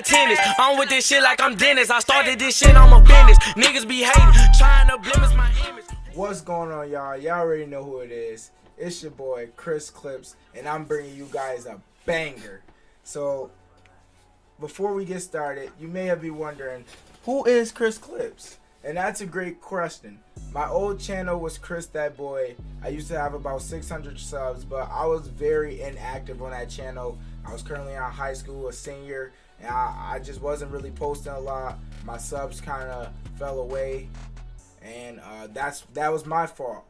tennis. I'm with this shit like I'm Dennis. I started this shit, I'm a business. Niggas be hating, trying to blemish my image. What's going on, y'all? Y'all already know who it is. It's your boy, Chris Clips, and I'm bringing you guys a banger. So, before we get started, you may have been wondering, who is Chris Clips? And that's a great question. My old channel was Chris That Boy. I used to have about 600 subs, but I was very inactive on that channel. I was currently in high school, a senior, and I just wasn't really posting a lot. My subs kind of fell away, and that was my fault.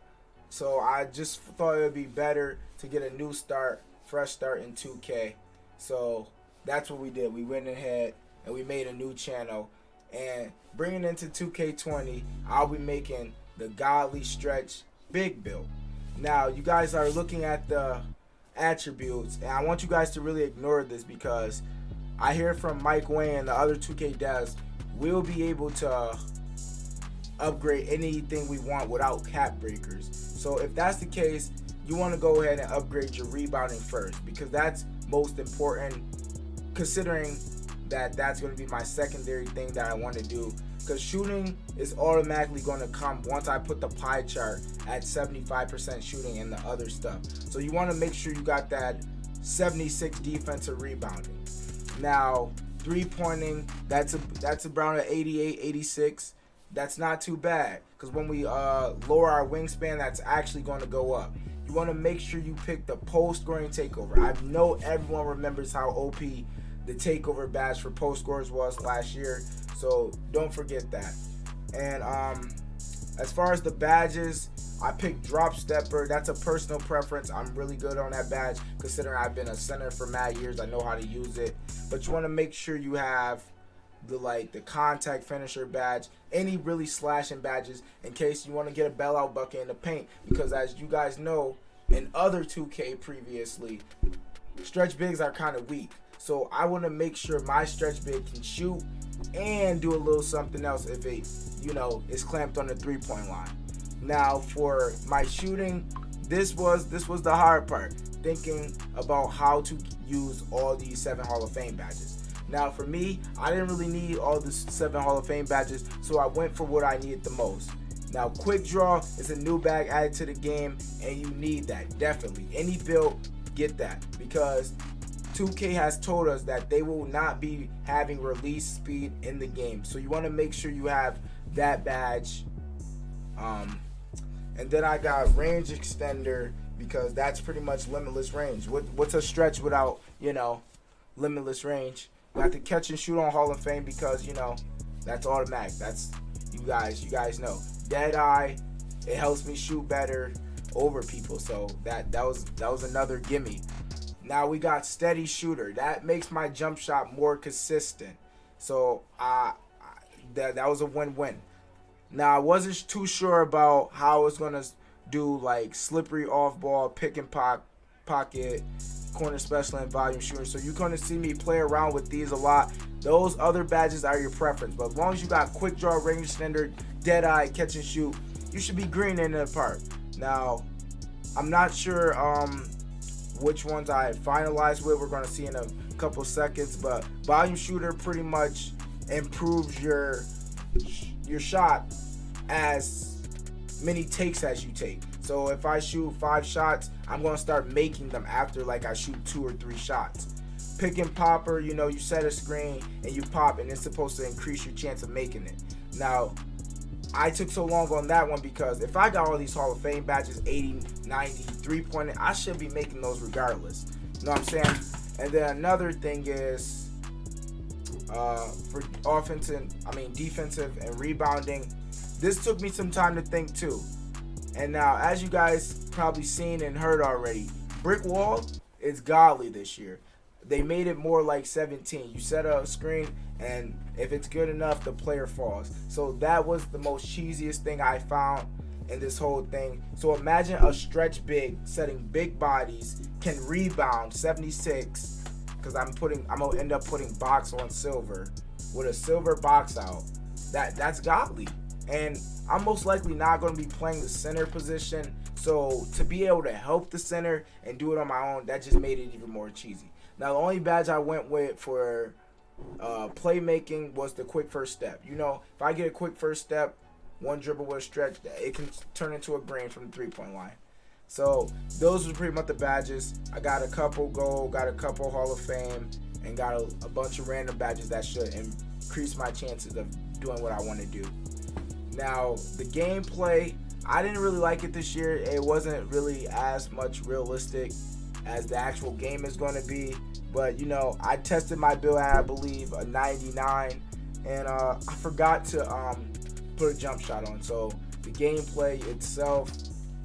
So I just thought it would be better to get a new start, fresh start in 2K. So that's what we did. We went ahead and we made a new channel. And bringing into 2K20, I'll be making the Godly Stretch Big build. Now, you guys are looking at the attributes, and I want you guys to really ignore this because I hear from Mike Wayne and the other 2K devs, we'll be able to upgrade anything we want without cap breakers. So if that's the case, you want to go ahead and upgrade your rebounding first, because that's most important, considering that that's going to be my secondary thing that I want to do, because shooting is automatically going to come once I put the pie chart at 75% shooting and the other stuff. So you want to make sure you got that 76 defensive rebounding. Now, three-pointing, that's around an 88, 86. That's not too bad, because when we lower our wingspan, that's actually going to go up. You want to make sure you pick the post scoring takeover. I know everyone remembers how OP the takeover badge for post scorers was last year, so don't forget that. And as far as the badges, I picked drop stepper. That's a personal preference. I'm really good on that badge, considering I've been a center for mad years. I know how to use it. But you want to make sure you have the contact finisher badge, any really slashing badges, in case you want to get a bailout bucket in the paint, because as you guys know, in other 2K previously, stretch bigs are kind of weak. So I want to make sure my stretch big can shoot and do a little something else if it, is clamped on the 3-point line. Now for my shooting, this was the hard part, thinking about how to use all these 7 Hall of Fame badges. Now for me, I didn't really need all the 7 Hall of Fame badges, so I went for what I needed the most. Now quick draw is a new bag added to the game, and you need that, definitely. Any build, get that, because 2K has told us that they will not be having release speed in the game. So you want to make sure you have that badge. And then I got range extender, because that's pretty much limitless range. What's a stretch without, limitless range? Got the catch and shoot on Hall of Fame, because, that's automatic. That's, you guys know. Dead eye, it helps me shoot better over people. So that was another gimme. Now we got steady shooter. That makes my jump shot more consistent. So that was a win-win. Now I wasn't too sure about how I was gonna do slippery off ball, pick and pocket, corner special, and volume shooter. So you're gonna see me play around with these a lot. Those other badges are your preference, but as long as you got quick draw, range extender, dead eye, catch and shoot, you should be green in the part. Now I'm not sure which ones I finalized with. We're going to see in a couple seconds, but volume shooter pretty much improves your shot as many takes as you take. So if I shoot 5 shots, I'm going to start making them after I shoot 2 or 3 shots. Pick and popper, you set a screen and you pop, and it's supposed to increase your chance of making it. Now I took so long on that one because if I got all these Hall of Fame badges, 80, 90, 3-pointing, I should be making those regardless. You know what I'm saying? And then another thing is for defensive and rebounding, this took me some time to think too. And now, as you guys probably seen and heard already, brick wall is godly this year. They made it more like 17. You set a screen, and if it's good enough, the player falls. So that was the most cheesiest thing I found in this whole thing. So imagine a stretch big setting big bodies can rebound 76, because I'm gonna end up putting box on silver with a silver box out. That's godly. And I'm most likely not going to be playing the center position, so to be able to help the center and do it on my own, that just made it even more cheesy. Now the only badge I went with for playmaking was the quick first step. You know, if I get a quick first step, one dribble with a stretch, it can turn into a green from the three-point line. So those were pretty much the badges. I got a couple gold, got a couple Hall of Fame, and got a bunch of random badges that should increase my chances of doing what I want to do. Now, the gameplay, I didn't really like it this year. It wasn't really as much realistic as the actual game is going to be. But, you know, I tested my build at, I believe, a 99. And I forgot to put a jump shot on. So the gameplay itself,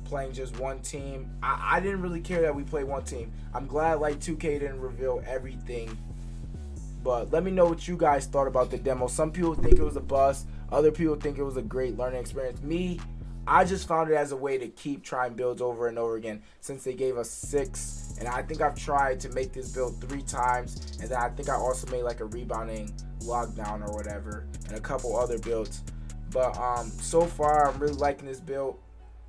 playing just one team, I didn't really care that we played one team. I'm glad like 2K didn't reveal everything. But let me know what you guys thought about the demo. Some people think it was a bust. Other people think it was a great learning experience. Me, I just found it as a way to keep trying builds over and over again since they gave us 6. And I think I've tried to make this build 3 times. And then I think I also made like a rebounding lockdown or whatever and a couple other builds. But so far, I'm really liking this build.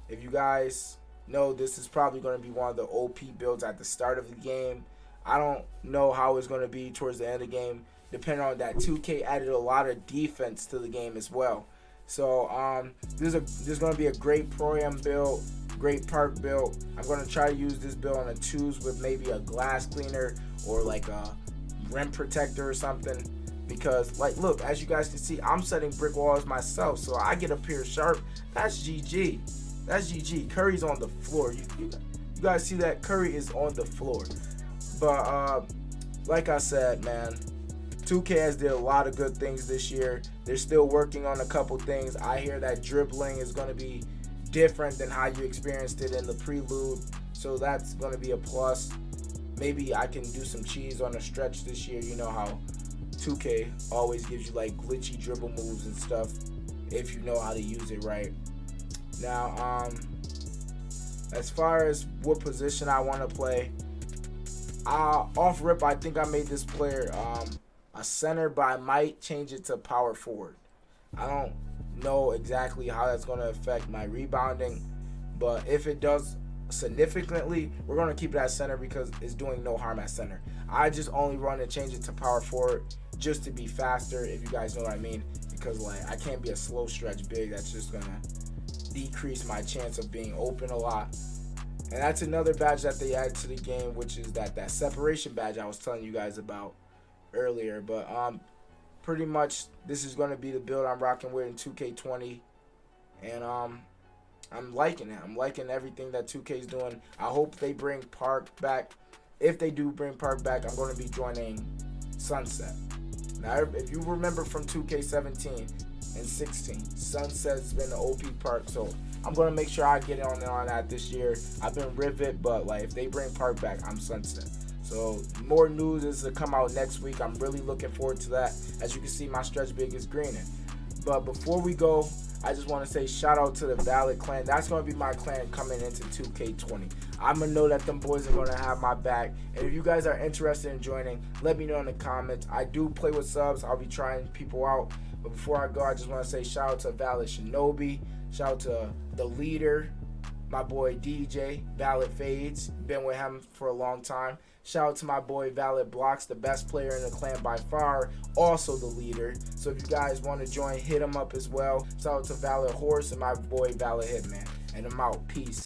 If you guys know, this is probably going to be one of the OP builds at the start of the game. I don't know how it's going to be towards the end of the game, depending on that 2K added a lot of defense to the game as well. So this is going to be a great pro-am build, great park build. I'm going to try to use this build on the 2s with maybe a glass cleaner or like a rim protector or something. Because, like, look, as you guys can see, I'm setting brick walls myself. So I get up here sharp. That's GG. That's GG. Curry's on the floor. You guys see that? Curry is on the floor. But like I said, man, 2K has did a lot of good things this year. They're still working on a couple things. I hear that dribbling is going to be different than how you experienced it in the Prelude. So that's going to be a plus. Maybe I can do some cheese on a stretch this year. You know how 2K always gives you like glitchy dribble moves and stuff if you know how to use it right. Now, as far as what position I want to play, off rip, I think I made this player a center, but I might change it to power forward. I don't know exactly how that's going to affect my rebounding, but if it does significantly, we're going to keep it at center because it's doing no harm at center. I just only run and change it to power forward just to be faster, if you guys know what I mean, because like I can't be a slow stretch big. That's just going to decrease my chance of being open a lot. And that's another badge that they added to the game, which is that separation badge I was telling you guys about earlier. But pretty much this is going to be the build I'm rocking with in 2K20, and I'm liking it. I'm liking everything that 2K is doing. I hope they bring Park back. If they do bring Park back, I'm going to be joining Sunset. Now, if you remember from 2K17 and 16, Sunset's been the OP Park, so I'm going to make sure I get on that this year. I've been Rivet, but like if they bring Park back, I'm Sunset. So more news is to come out next week. I'm really looking forward to that. As you can see, my stretch big is greening. But before we go, I just want to say shout out to the Valid clan. That's going to be my clan coming into 2K20. I'm going to know that them boys are going to have my back. And if you guys are interested in joining, let me know in the comments. I do play with subs. I'll be trying people out. But before I go, I just want to say shout out to Valid Shinobi. Shout out to the leader, my boy DJ, Valid Fades. Been with him for a long time. Shout out to my boy Valid Blocks, the best player in the clan by far, also the leader. So if you guys want to join, hit him up as well. Shout out to Valid Horse and my boy Valid Hitman. And I'm out. Peace.